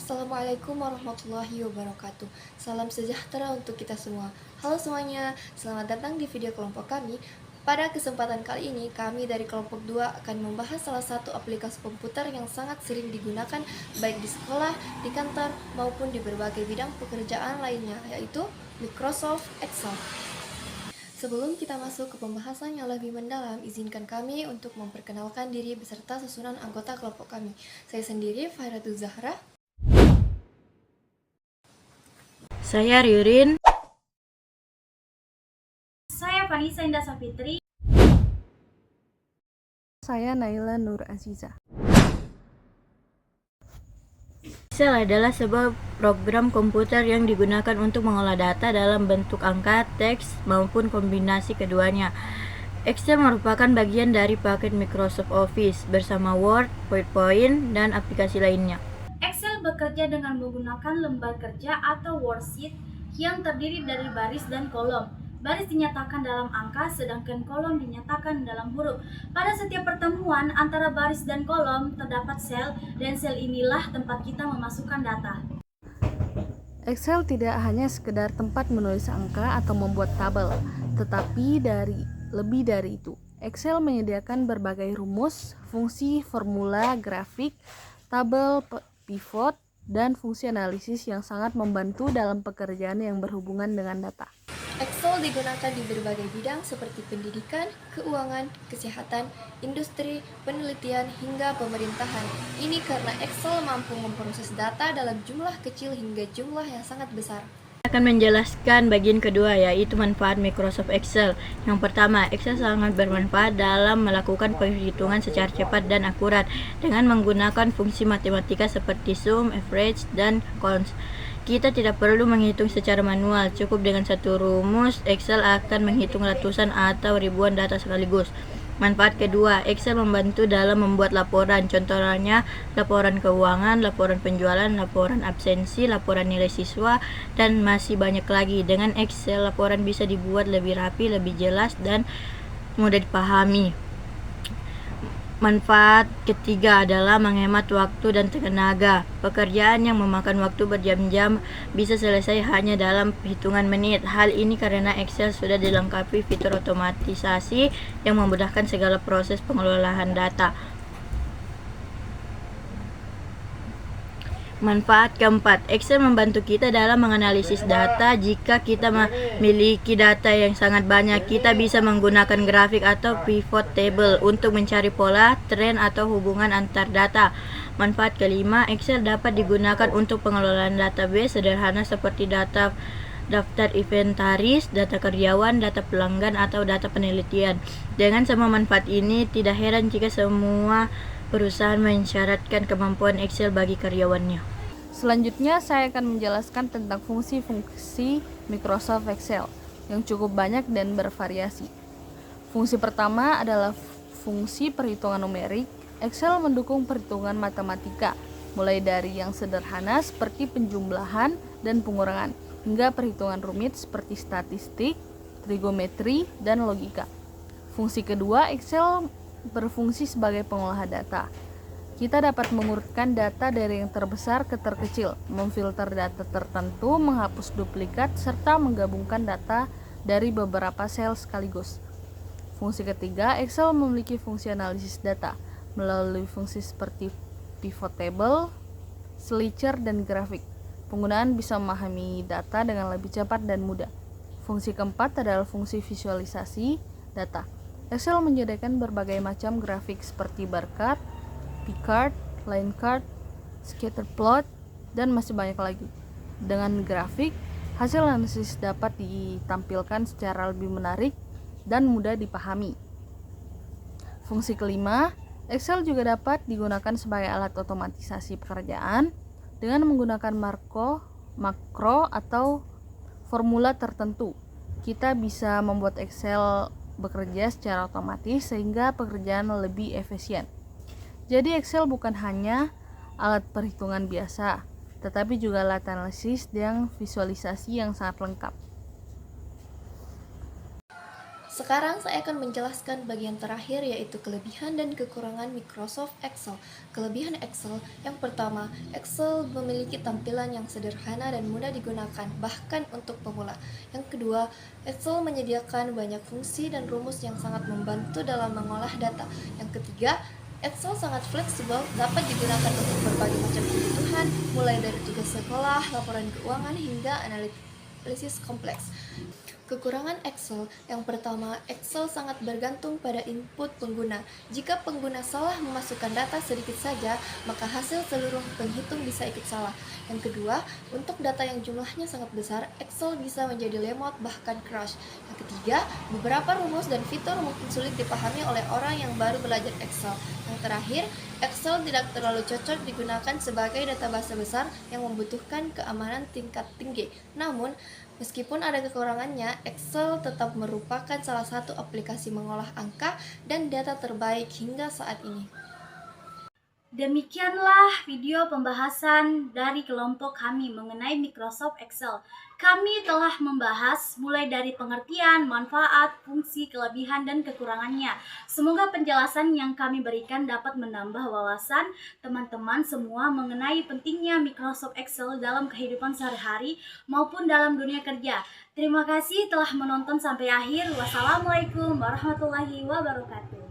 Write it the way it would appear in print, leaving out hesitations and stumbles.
Assalamualaikum warahmatullahi wabarakatuh. Salam sejahtera untuk kita semua. Halo semuanya, selamat datang di video kelompok kami. Pada kesempatan kali ini, kami dari kelompok 2 akan membahas salah satu aplikasi komputer yang sangat sering digunakan baik di sekolah, di kantor, maupun di berbagai bidang pekerjaan lainnya, yaitu Microsoft Excel. Sebelum kita masuk ke pembahasan yang lebih mendalam, izinkan kami untuk memperkenalkan diri beserta susunan anggota kelompok kami. Saya sendiri, Fairatul Zahra. Saya Ririn. Saya Vanessa Indah Safitri. Saya Naila Nur Aziza. Excel adalah sebuah program komputer yang digunakan untuk mengolah data dalam bentuk angka, teks, maupun kombinasi keduanya. Excel merupakan bagian dari paket Microsoft Office bersama Word, PowerPoint, dan aplikasi lainnya. Excel bekerja dengan menggunakan lembar kerja atau worksheet yang terdiri dari baris dan kolom. Baris dinyatakan dalam angka, sedangkan kolom dinyatakan dalam huruf. Pada setiap pertemuan antara baris dan kolom terdapat sel, dan sel inilah tempat kita memasukkan data. Excel tidak hanya sekedar tempat menulis angka atau membuat tabel, tetapi lebih dari itu. Excel menyediakan berbagai rumus, fungsi, formula, grafik, tabel, pivot, dan fungsi analisis yang sangat membantu dalam pekerjaan yang berhubungan dengan data. Excel digunakan di berbagai bidang seperti pendidikan, keuangan, kesehatan, industri, penelitian, hingga pemerintahan. Ini karena Excel mampu memproses data dalam jumlah kecil hingga jumlah yang sangat besar. Saya akan menjelaskan bagian kedua, yaitu manfaat Microsoft Excel. Yang pertama, Excel sangat bermanfaat dalam melakukan perhitungan secara cepat dan akurat dengan menggunakan fungsi matematika seperti sum, average, dan cons. Kita tidak perlu menghitung secara manual, cukup dengan satu rumus, Excel akan menghitung ratusan atau ribuan data sekaligus. Manfaat kedua, Excel membantu dalam membuat laporan, contohnya laporan keuangan, laporan penjualan, laporan absensi, laporan nilai siswa, dan masih banyak lagi. Dengan Excel, laporan bisa dibuat lebih rapi, lebih jelas, dan mudah dipahami. Manfaat ketiga adalah menghemat waktu dan tenaga. Pekerjaan yang memakan waktu berjam-jam bisa selesai hanya dalam hitungan menit. Hal ini karena Excel sudah dilengkapi fitur otomatisasi yang memudahkan segala proses pengelolaan data. Manfaat keempat, Excel membantu kita dalam menganalisis data. Jika kita memiliki data yang sangat banyak, kita bisa menggunakan grafik atau pivot table untuk mencari pola, tren, atau hubungan antar data. Manfaat kelima, Excel dapat digunakan untuk pengelolaan database sederhana seperti daftar inventaris, data karyawan, data pelanggan, atau data penelitian. Dengan semua manfaat ini, tidak heran jika semua perusahaan mensyaratkan kemampuan Excel bagi karyawannya. Selanjutnya, saya akan menjelaskan tentang fungsi-fungsi Microsoft Excel yang cukup banyak dan bervariasi. Fungsi pertama adalah fungsi perhitungan numerik. Excel mendukung perhitungan matematika, mulai dari yang sederhana seperti penjumlahan dan pengurangan, hingga perhitungan rumit seperti statistik, trigonometri, dan logika. Fungsi kedua, Excel berfungsi sebagai pengolah data. Kita dapat mengurutkan data dari yang terbesar ke terkecil, memfilter data tertentu, menghapus duplikat, serta menggabungkan data dari beberapa sel sekaligus. Fungsi ketiga, Excel memiliki fungsi analisis data melalui fungsi seperti pivot table, slicer, dan grafik. Penggunaan bisa memahami data dengan lebih cepat dan mudah. Fungsi keempat adalah fungsi visualisasi data. Excel menyediakan berbagai macam grafik seperti bar chart, pie chart, line chart, scatter plot, dan masih banyak lagi. Dengan grafik, hasil analisis dapat ditampilkan secara lebih menarik dan mudah dipahami. Fungsi kelima, Excel juga dapat digunakan sebagai alat otomatisasi pekerjaan dengan menggunakan makro atau formula tertentu. Kita bisa membuat Excel bekerja secara otomatis sehingga pekerjaan lebih efisien. Jadi Excel bukan hanya alat perhitungan biasa, tetapi juga alat analisis dan visualisasi yang sangat lengkap. Sekarang saya akan menjelaskan bagian terakhir yaitu kelebihan dan kekurangan Microsoft Excel. Kelebihan Excel yang pertama, Excel memiliki tampilan yang sederhana dan mudah digunakan, bahkan untuk pemula. Yang kedua, Excel menyediakan banyak fungsi dan rumus yang sangat membantu dalam mengolah data. Yang ketiga, Excel sangat fleksibel, dapat digunakan untuk berbagai macam kebutuhan, mulai dari tugas sekolah, laporan keuangan, hingga analisis kompleks. Kekurangan Excel yang pertama, Excel sangat bergantung pada input pengguna. Jika pengguna salah memasukkan data sedikit saja, maka hasil seluruh penghitung bisa ikut salah. Yang kedua, untuk data yang jumlahnya sangat besar, Excel bisa menjadi lemot bahkan crash. Yang ketiga, beberapa rumus dan fitur mungkin sulit dipahami oleh orang yang baru belajar Excel. Yang terakhir, Excel tidak terlalu cocok digunakan sebagai database besar yang membutuhkan keamanan tingkat tinggi. Namun, meskipun ada kekurangannya, Excel tetap merupakan salah satu aplikasi mengolah angka dan data terbaik hingga saat ini. Demikianlah video pembahasan dari kelompok kami mengenai Microsoft Excel. Kami telah membahas mulai dari pengertian, manfaat, fungsi, kelebihan, dan kekurangannya. Semoga penjelasan yang kami berikan dapat menambah wawasan teman-teman semua mengenai pentingnya Microsoft Excel dalam kehidupan sehari-hari maupun dalam dunia kerja. Terima kasih telah menonton sampai akhir. Wassalamualaikum warahmatullahi wabarakatuh.